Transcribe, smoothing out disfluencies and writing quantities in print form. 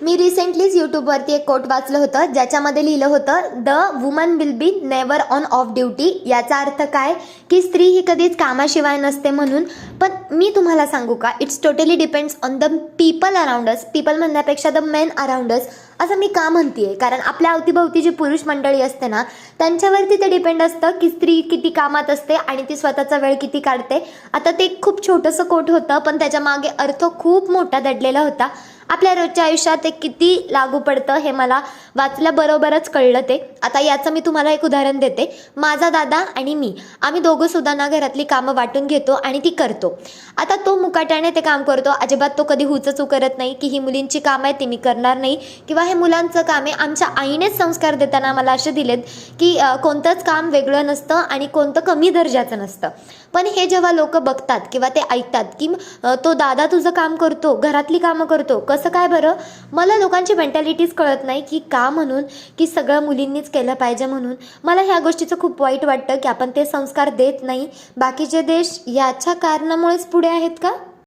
मी रिसेंटलीच यूट्यूबवरती एक कोट वाचलं होतं, ज्याच्यामध्ये लिहिलं होतं, the woman will be never on off duty. याचा अर्थ काय की स्त्री ही कधीच कामाशिवाय नसते म्हणून. पण मी तुम्हाला सांगू का, it's totally depends on the people around us. People म्हणण्यापेक्षा द मेन अराउंड अस असं मी का म्हणते. कारण आपल्या अवतीभवती जी पुरुष मंडळी असते ना, त्यांच्यावरती ते डिपेंड असतं की स्त्री किती कामात असते आणि ती स्वतःचा वेळ किती काढते. आता ते खूप छोटंसं कोट होतं, पण त्याच्या मागे अर्थ खूप मोठा दडलेला होता. आपल्या रोजच्या आयुष्यात ते किती लागू पडतं हे मला वाचल्याबरोबरच कळलं ते. आता याचं मी तुम्हाला एक उदाहरण देते. माझा दादा आणि मी, आम्ही दोघं सुद्धा ना घरातली कामं वाटून घेतो आणि ती करतो. आता तो मुकाट्याने ते काम करतो, अजिबात तो कधी हुचचू करत नाही की ही मुलींची कामं आहे ती मी करणार नाही, किंवा हे मुलांचं काम आहे. आमच्या आईनेच संस्कार देताना मला असे दिलेत की कोणतंच काम वेगळं नसतं आणि कोणतं कमी दर्जाचं नसतं. पण हे जेव्हा लोक बघतात किंवा ते ऐकतात की तो दादा तुझं काम करतो, घरातली कामं करतो, कसं काय बरं. मला लोकांची मेंटॅलिटीज कळत नाही की का म्हणून की सगळं मुलींनीच केलं पाहिजे म्हणून. मला ह्या गोष्टीचं खूप वाईट वाटतं की आपण ते संस्कार देत नाही. बाकीचे देश याच्या कारणामुळेच पुढे आहेत का?